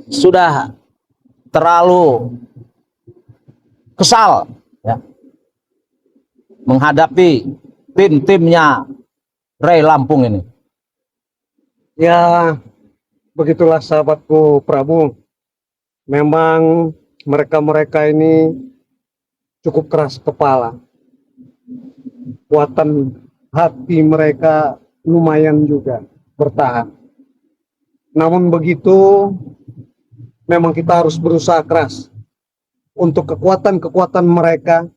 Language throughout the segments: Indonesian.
sudah terlalu kesal ya, menghadapi tim-timnya Ray Lampung ini. Ya, begitulah sahabatku Prabu. Memang mereka-mereka ini cukup keras kepala. Kuatan hati mereka lumayan juga bertahan. Namun begitu, memang kita harus berusaha keras. Untuk kekuatan-kekuatan mereka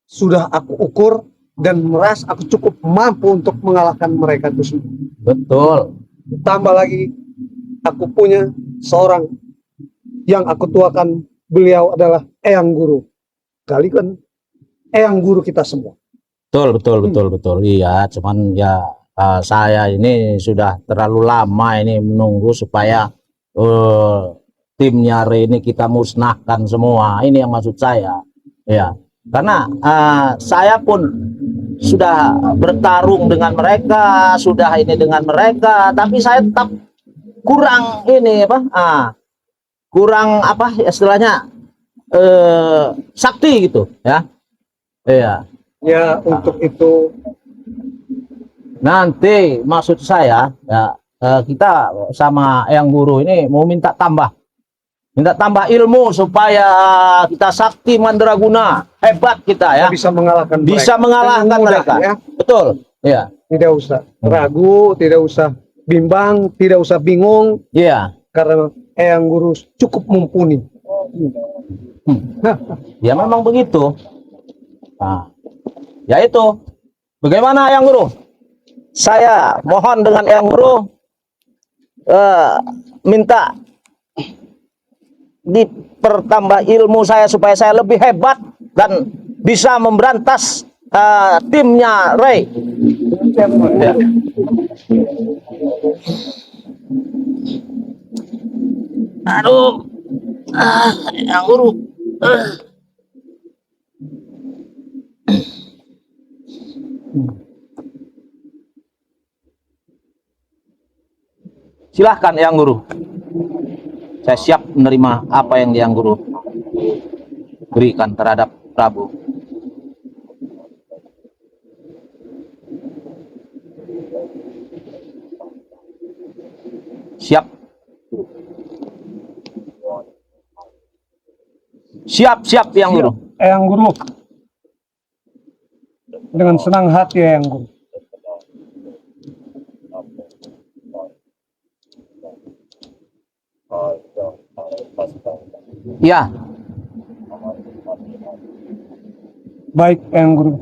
sudah aku ukur dan merasa aku cukup mampu untuk mengalahkan mereka itu semua. Betul. Tambah lagi, aku punya seorang yang aku tuakan, beliau adalah Eyang Guru. Kali kan Eyang Guru kita semua. Betul. Iya, cuman ya saya ini sudah terlalu lama ini menunggu supaya timnya Ray ini kita musnahkan semua. Ini yang maksud saya. Ya, karena saya pun sudah bertarung dengan mereka, sudah ini dengan mereka, tapi saya tetap kurang ini apa? Kurang apa istilahnya sakti gitu ya. Iya. Ya, untuk itu Nanti maksud saya ya kita sama Eyang Guru ini mau minta tambah ilmu supaya kita sakti mandraguna, hebat kita ya. bisa mengalahkan mereka. Bisa mengalahkan Dengan mudah, mereka. ya. Betul. Ya. Tidak usah ragu, tidak usah bimbang, tidak usah bingung, Iya. karena Eyang Guru cukup mumpuni. Ya memang begitu. Nah, ya itu. Bagaimana Eyang Guru? Saya mohon dengan Eyang Guru minta dipertambah ilmu saya supaya saya lebih hebat dan bisa memberantas timnya Ray. Ya. Aduh, Eyang Guru. Silahkan Eyang Guru. Saya siap menerima apa yang Eyang Guru berikan terhadap Prabu. Siap. Siap Eyang Guru. Eyang Guru, dengan senang hati Eyang Guru. Ya. Baik Eyang Guru.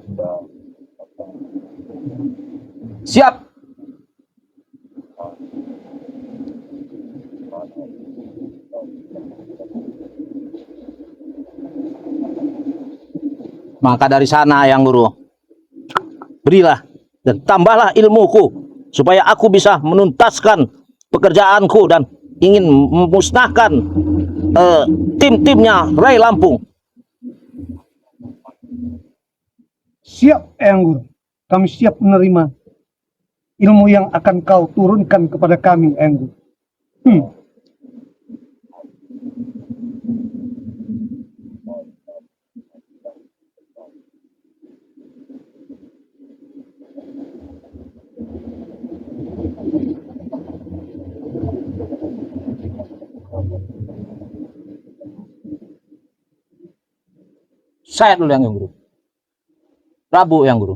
Siap. Maka dari sana Eyang Guru, berilah dan tambahlah ilmuku supaya aku bisa menuntaskan pekerjaanku dan ingin memusnahkan tim-timnya Ray Lampung. Siap Eyang Guru. Kami siap menerima ilmu yang akan kau turunkan kepada kami Eyang Guru. Saya dulu Eyang Guru. Prabu Eyang Guru.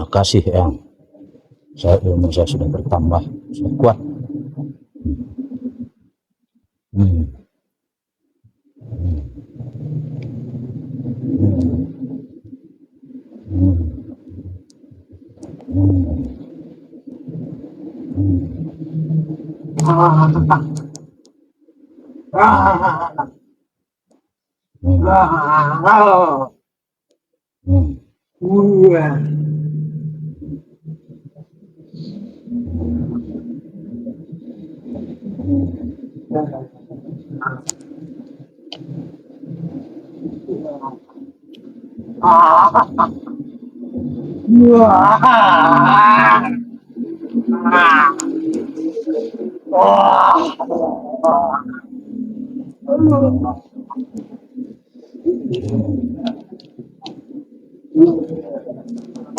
Terima kasih Eyang. Ilmu saya sudah bertambah, sudah kuat. Hmm.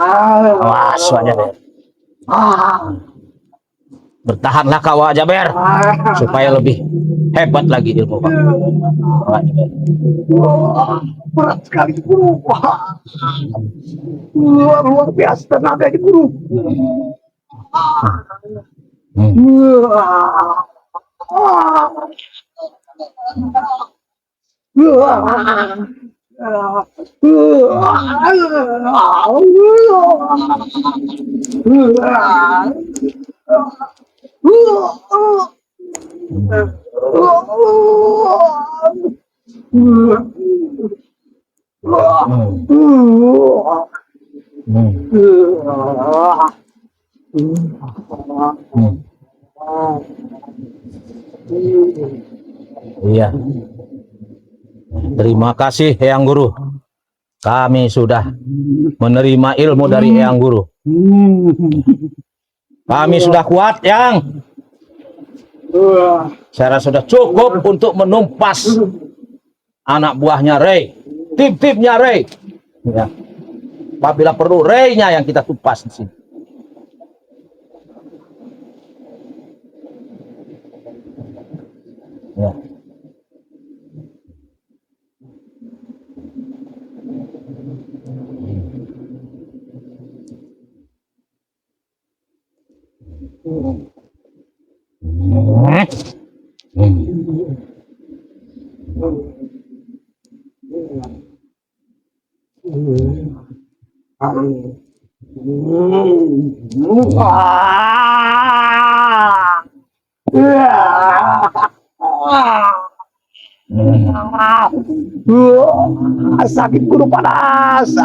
Awas Wak Jaber. Bertahanlah kau Wak Jaber, supaya lebih hebat lagi ilmu Wak Jaber. Berat sekali guru. Luar biasa tenaga di guru. Iya. Terima kasih Eyang Guru. Kami sudah menerima ilmu dari Eyang Guru. Kami sudah kuat, Yang. Saya rasa sudah cukup untuk menumpas anak buahnya Ray, tim-timnya Ray. Ya. Apabila perlu Ray-nya yang kita tumpas di sini. Ya. Sakit guru, panas.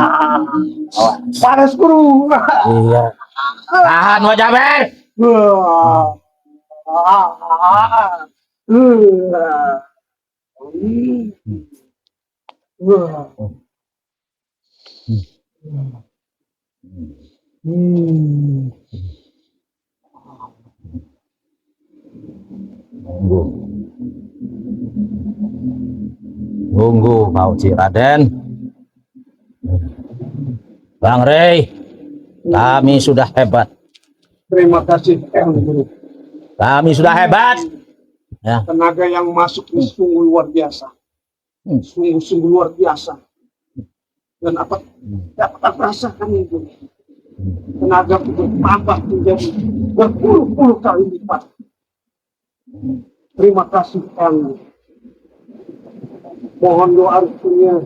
Panas guru. Iya. Tahan Wak Jaber. Tunggu Pauci Raden. Bang Ray, kami sudah hebat. Terima kasih Eyang Guru. Kami sudah hebat. Ya. Tenaga yang masuk ini sungguh luar biasa. Sungguh luar biasa. Dan apa dapat aku rasakan itu, tenaga bertambah menjadi berpuluh-puluh kali lipat. Terima kasih Eyang Guru. Mohon doa restunya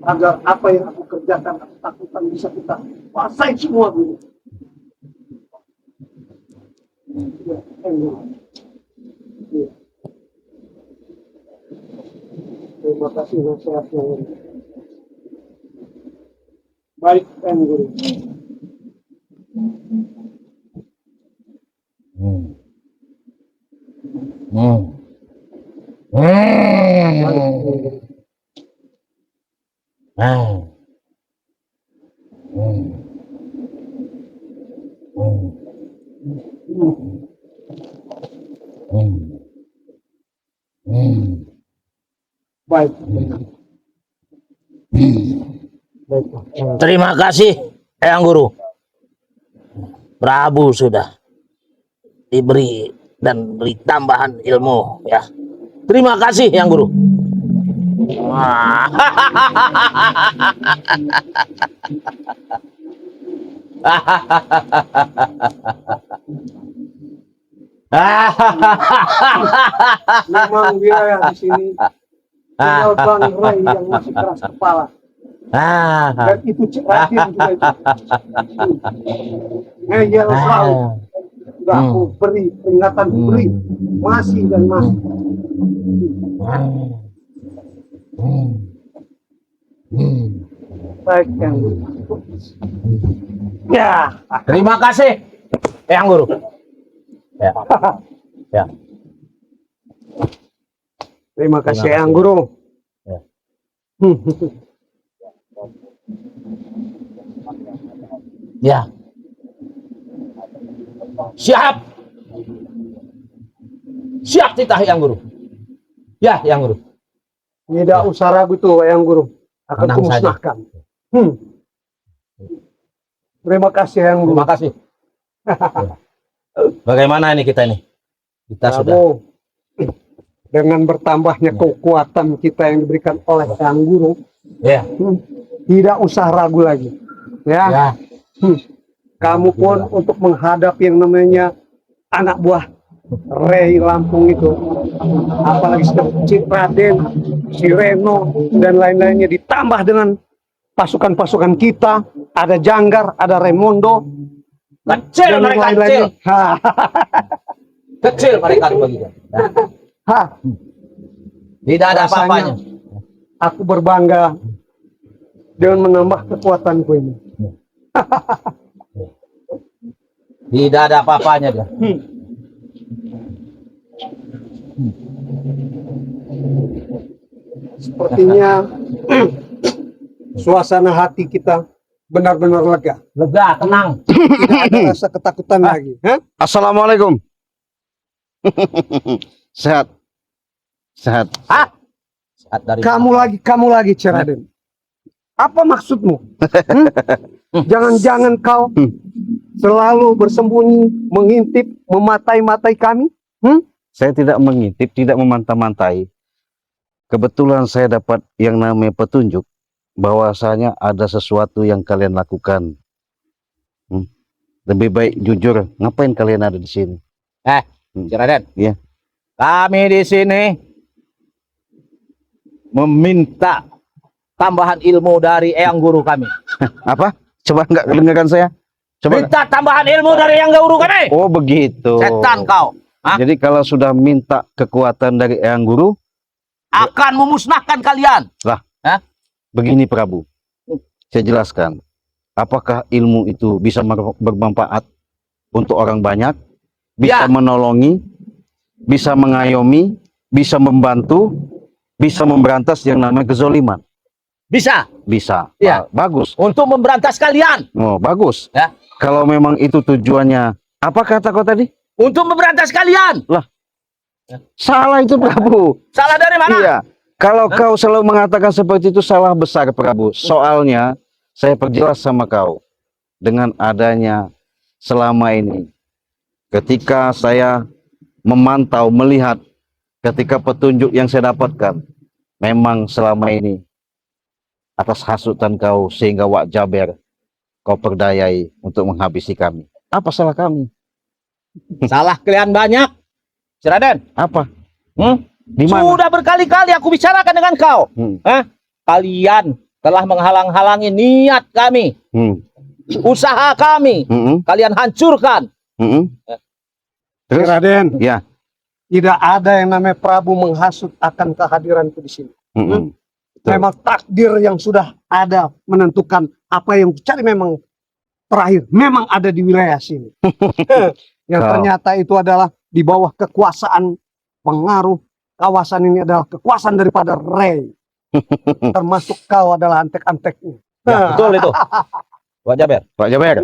agar apa yang aku kerjakan, aku takutkan bisa kita kuasai semua dulu. Ya, Eyang Guru. Ya. Terima kasih nasihatnya. Baik, Eyang Guru. Baik. Terima kasih Eyang Guru. Prabu sudah diberi dan beri tambahan ilmu ya. Terima kasih Eyang Guru. Memang wilayah di sini tinggal Bang Ray yang masih keras kepala. Dan itu Cik Raden juga itu. Ngeyel selalu. Udah aku beri peringatan, beri masih dan masih. Baik yang ya. Terima kasih, Yang Guru. Ya. Ya. Terima kasih kasih. Yang Guru. Ya. Ya. Siap. Siap titah Yang Guru. Ya, Yang Guru. Tidak usah ragu tuh Yang Guru. Akan Tenang kumusnahkan. Terima kasih Yang Guru. Terima kasih. Ya. Bagaimana ini kita ini? Kita sudah Prabu, dengan bertambahnya kekuatan kita yang diberikan oleh Yang Guru, ya. Tidak usah ragu lagi. Ya. Ya. Kamu pun untuk menghadapi yang namanya anak buah Ray Lampung itu, apalagi Cik Raden, si Reno dan lain-lainnya, ditambah dengan pasukan-pasukan kita, ada Janggar, ada Raimondo, Kecil dan mereka, lain-lainnya. kecil mereka begitu. Tidak ada Rasanya apa-apanya. aku berbangga dengan menambah kekuatanku ini. Tidak ada apa-apanya dia. Sepertinya suasana hati kita benar-benar lega. Lega, tenang. Tidak ada rasa ketakutan lagi. Assalamualaikum. Sehat. Sehat. Saat dari Kamu lagi, Ceraden. Apa maksudmu? Jangan-jangan kau selalu bersembunyi, mengintip, mematai-matai kami? Saya tidak mengintip, tidak memantah-mantai. Kebetulan saya dapat yang namanya petunjuk bahwasanya ada sesuatu yang kalian lakukan. Lebih baik jujur, ngapain kalian ada di sini? Raden. Iya. Kami di sini meminta tambahan ilmu dari Eyang Guru kami. Apa? Coba nggak kedengaran saya? Coba. Minta tambahan ilmu dari Eyang Guru kami. Oh begitu. Setan kau. Jadi kalau sudah minta kekuatan dari Eyang Guru, akan memusnahkan kalian. begini Prabu, saya jelaskan. Apakah ilmu itu bisa bermanfaat untuk orang banyak, bisa menolongi, bisa mengayomi, bisa membantu, bisa memberantas yang namanya kezoliman? Bisa. Bisa. Ya. Bagus. Untuk memberantas kalian. Oh, bagus. Ya. Kalau memang itu tujuannya, apa kata kau tadi? Untuk memberantas kalian. Salah itu Prabu. Salah dari mana? Iya. Kalau kau selalu mengatakan seperti itu, salah besar Prabu. Soalnya saya perjelas sama kau, dengan adanya selama ini, ketika saya memantau, melihat, ketika petunjuk yang saya dapatkan, memang selama ini atas hasutan kau sehingga Wak Jaber kau perdayai untuk menghabisi kami. Apa salah kami? Salah kalian banyak. Raden. Apa? Di mana? Sudah berkali-kali aku bicarakan dengan kau. Kalian telah menghalang-halangi niat kami. Usaha kami. Kalian hancurkan. Terus? Raden, Ya. tidak ada yang namanya Prabu menghasut akan kehadiranku di sini. Memang takdir yang sudah ada menentukan apa yang cari, memang terakhir memang ada di wilayah sini. Yang ternyata itu adalah di bawah kekuasaan pengaruh kawasan ini, adalah kekuasaan daripada Ray. Termasuk kau adalah antek-anteknya. Ya, betul itu. Wak Jaber. Pak Jaber.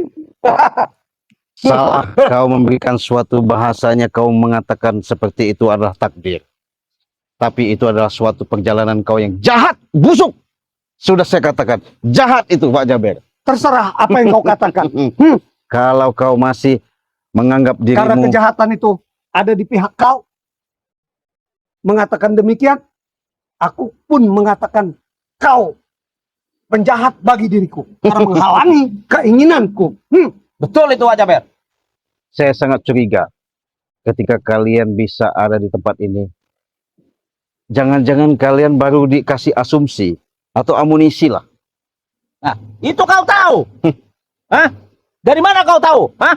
Salah kau memberikan suatu bahasanya, kau mengatakan seperti itu adalah takdir. Tapi itu adalah suatu perjalanan kau yang jahat, busuk. Sudah saya katakan, jahat itu Pak Jaber. Terserah apa yang kau katakan. Kalau kau masih menganggap dirimu... Karena kejahatan itu ada di pihak kau, mengatakan demikian, aku pun mengatakan kau penjahat bagi diriku karena menghalangi keinginanku. Betul itu Wak Jaber. Saya sangat curiga ketika kalian bisa ada di tempat ini. Jangan-jangan kalian baru dikasih asumsi atau amunisi lah. Nah, itu kau tahu? Hah? Dari mana kau tahu? Hah?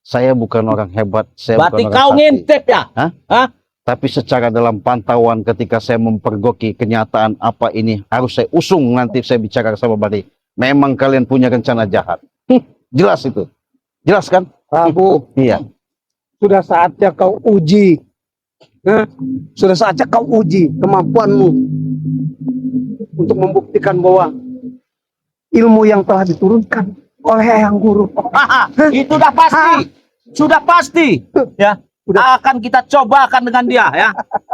Saya bukan orang hebat, saya Berarti bukan orang kau sakti. ngintip ya? Hah? Hah? Tapi secara dalam pantauan ketika saya mempergoki kenyataan apa ini harus saya usung nanti saya bicara sama Bari. Memang kalian punya rencana jahat. Jelas itu. Jelas kan? Prabu, Iya. sudah saatnya kau uji. Sudah saatnya kau uji kemampuanmu untuk membuktikan bahwa ilmu yang telah diturunkan oleh Eyang Guru. Itu udah pasti. Sudah pasti. Ya. Akan kita cobakan dengan dia ya.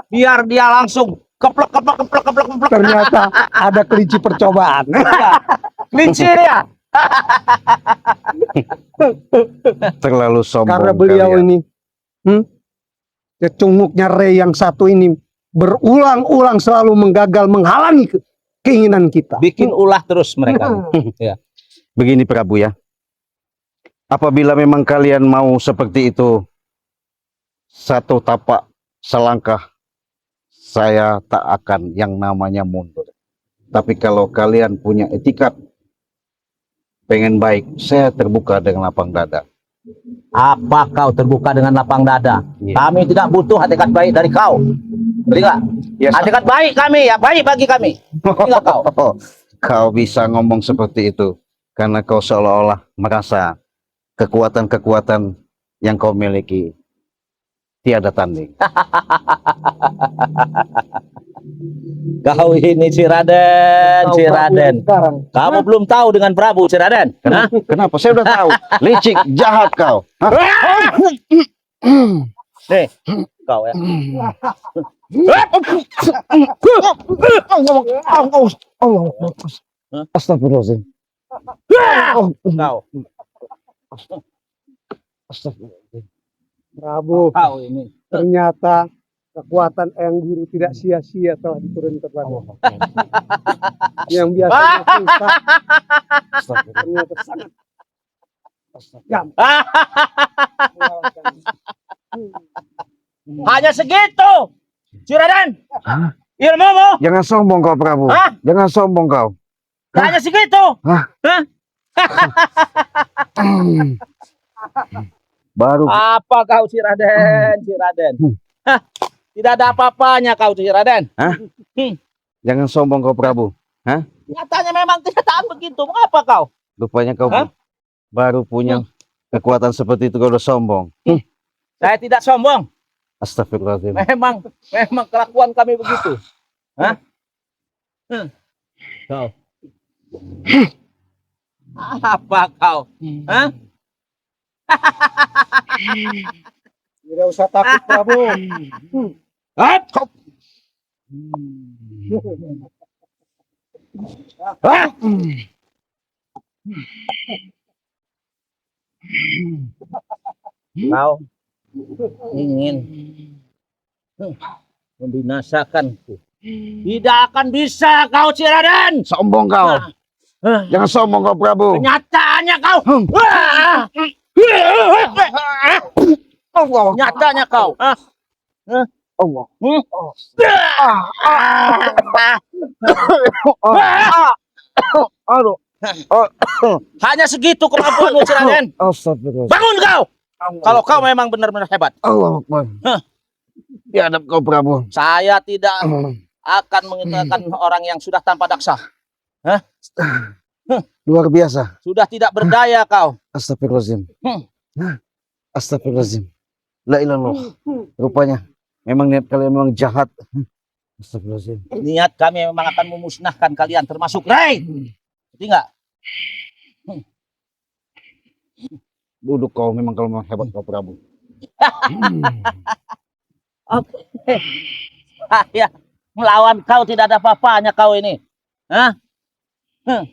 Biar dia langsung keplek. Ternyata ada kelinci percobaan. Ya. Kelinci dia. Terlalu sombong. Karena beliau kalian. ini, cecunguknya Rey yang satu ini berulang-ulang selalu menggagal menghalangi keinginan kita. Bikin ulah terus mereka. Ya. Begini Prabu ya. Apabila memang kalian mau seperti itu, satu tapak selangkah saya tak akan yang namanya mundur. Tapi kalau kalian punya etikat pengen baik, saya terbuka dengan lapang dada. Apa kau terbuka dengan lapang dada? Iya. Kami tidak butuh hakikat baik dari kau. Betul nggak? Yes. Hakikat baik kami ya, baik bagi kami. Betul nggak kau? Kau bisa ngomong seperti itu karena kau seolah-olah merasa kekuatan-kekuatan yang kau miliki tiada tanding. Kau ini si Raden, si Raden. Sekarang. Kamu belum tahu dengan Prabu si Raden. Hah? Kenapa? Saya udah tahu. Licik, jahat kau. Hah? Nih, kau ya. Astagfirullahaladzim. Kau, Astagfirullahaladzim. Prabu, kau ini. ternyata kekuatan Eyang Guru tidak sia-sia telah diturunkan kepada yang biasanya susah, ternyata sangat gampang. Hanya segitu, si Raden. Ilmumu Jangan sombong kau Prabu. Hah? Jangan sombong kau. hanya segitu. Hah? Hah? Baru Apa kau si Raden, si Raden? Hah, tidak ada apa-apanya kau si Raden. jangan sombong kau Prabu. Nyatanya memang kenyataan begitu. Mengapa kau? Rupanya kau Hah? baru punya kekuatan seperti itu kau udah sombong. Saya tidak sombong. Astagfirullahaladzim. Memang kelakuan kami begitu. Hah? Kau. Apa kau? Hah? Tidak usah takut, Prabu. Hah? Hah? Kau ingin membinasakanku. Tidak akan bisa kau si Raden. Sombong kau. Jangan sombong kau Prabu. Kenyataannya kau. Nyatanya kau. Allah. Aduh. Hanya segitu kemampuanmu si Raden. Astagfirullah. Bangun kau. Kalau kau memang benar-benar hebat. Allah Akbar. Biadab kau Prabu. Saya tidak akan mengatakan orang yang sudah tanpa daksa. Luar biasa. Sudah tidak berdaya kau. Astagfirullahaladzim. Astagfirullahaladzim. La ilallah illallah. Rupanya memang niat kalian memang jahat. Astagfirullahaladzim. Niat kami memang akan memusnahkan kalian termasuk Rai. Ngerti nggak? Duduk kau memang kalau memang hebat kau Prabu. Oke. Saya melawan kau tidak ada apa-apanya kau ini. Hah? Hah?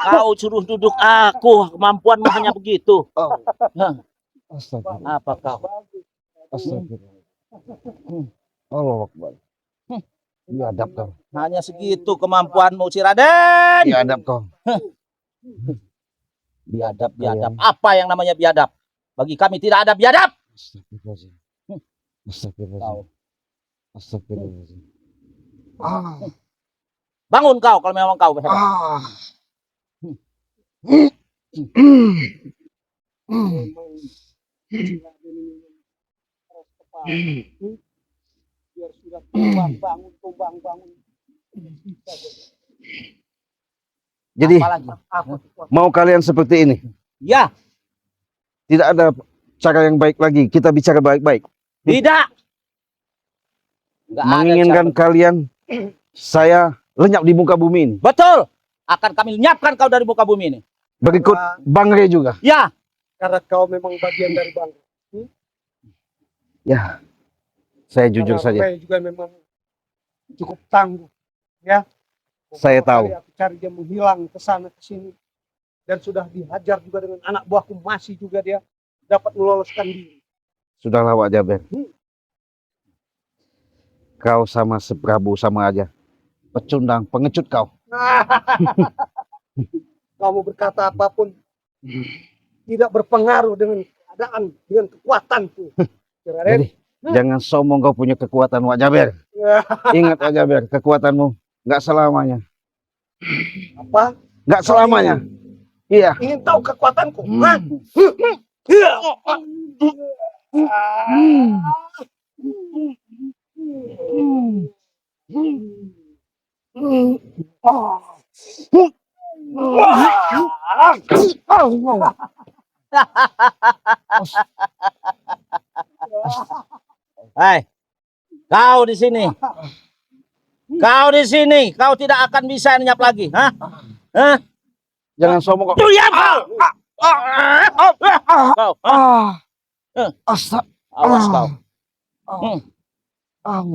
Kau suruh duduk aku, kemampuanmu hanya begitu. Hah, Astagfirullah. apa kau? Astagfirullah. Allah Akbar. Biadab kau. Hanya segitu kemampuanmu, si Raden. Biadab kau. Biadab, biadab. Apa yang namanya biadab? Bagi kami tidak ada biadab. Astagfirullahaladzim. Hmm. Astagfirullahaladzim. Astagfirullahaladzim. Bangun kau kalau memang kau hebat. Biar sudah bangun. Jadi Apalagi? mau kalian seperti ini? Ya, Tidak ada cara yang baik lagi. Kita bicara baik-baik. tidak. Nggak ada Menginginkan cara. kalian saya lenyap di muka bumi ini. Betul. Akan kami lenyapkan kau dari muka bumi ini. Berikut Bang Re juga. Ya, Karena kau memang bagian dari bangsa. Ya, saya jujur Karena saja. Ray juga memang cukup tangguh, ya. Saya Beberapa tahu. kali aku cari dia menghilang ke sana ke sini dan sudah dihajar juga dengan anak buahku, masih juga dia dapat meloloskan diri. Sudahlah Wak Jaber. Kau sama Prabu sama aja. Pecundang, pengecut kau. Kamu berkata apapun tidak berpengaruh dengan keadaan, dengan kekuatanku. Raden. Jadi, jangan sombong kau punya kekuatan Wak Jaber. Ingat Wak Jaber, kekuatanmu nggak selamanya. Apa? Nggak selamanya. Iya. Ingin tahu kekuatanku? Hah? Hai, kau di sini. Kau di sini. Kau tidak akan bisa lenyap lagi. Hah? Hah? Jangan sombong kau. Diam kau. Kau. Hah? Asa. Awas kau.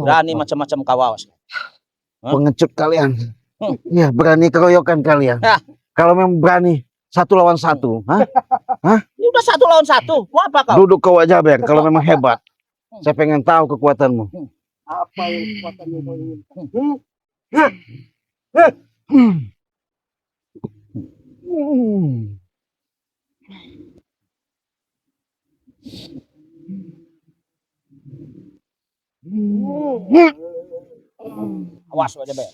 Berani macam-macam kau, awas. Pengecut kalian. Hmm. Ya, berani keroyokan kalian. Ya. Kalau memang berani 1 lawan 1, hah? Ini udah 1 lawan 1. Mau apa kau? Duduk kau Wak Jaber kalau memang hebat. Saya pengen tahu kekuatanmu. Apa yang kekuatanmu kau inginkan? Awas aja, Be.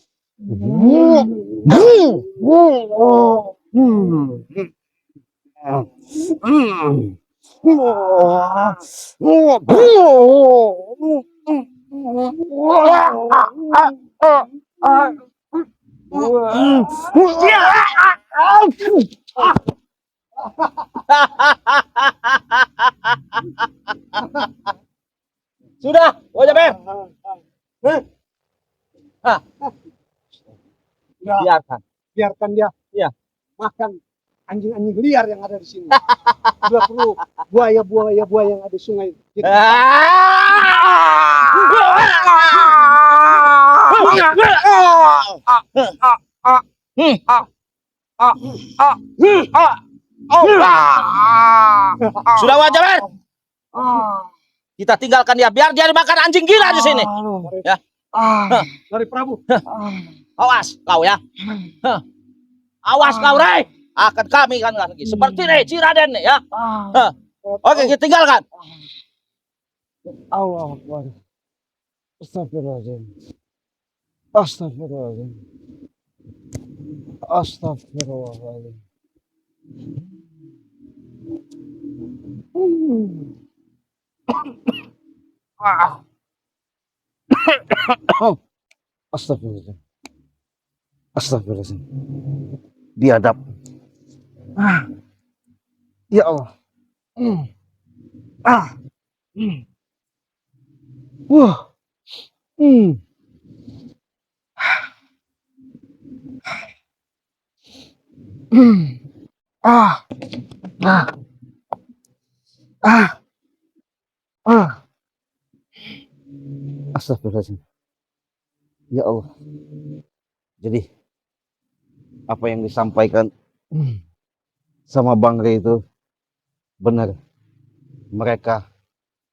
Sudah, aja, Be. Biarkan. Biarkan dia Iya. makan anjing-anjing liar yang ada di sini. Tidak perlu buaya yang ada di sungai. Jadi, Sudah wajib, Ben. Kita tinggalkan dia, biar dia dimakan anjing gila di sini. Ya. dari Prabu. Awas kau ya. Awas kau, Rey. Akan kami kan lagi seperti nih, Ciraden nih ya. Oke, kita tinggalkan. Allah Akbar. Astagfirullahaladzim. Astagfirullahaladzim. Astagfirullahaladzim. Astagfirullahaladzim. Astagfirullahaladzim. Biadab. Ya Allah. Wah. Ah, ah. Astagfirullahaladzim. Ya Allah. Jadi apa yang disampaikan sama Bang Rey itu benar. Mereka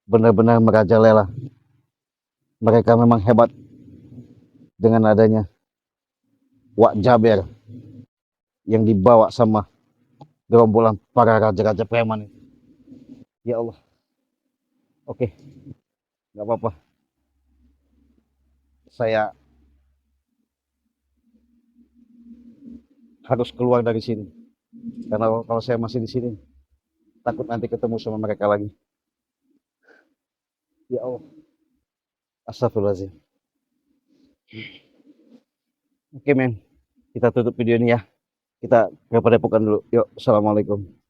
benar-benar merajalela. Mereka memang hebat dengan adanya Wak Jaber yang dibawa sama gerombolan para raja-raja preman itu. Ya Allah. Oke, nggak apa-apa. Saya harus keluar dari sini. Karena kalau saya masih di sini, takut nanti ketemu sama mereka lagi. Ya Allah. Astagfirullahaladzim. Oke men, kita tutup video ini ya. Kita ke padepokan dulu. Yuk, assalamualaikum.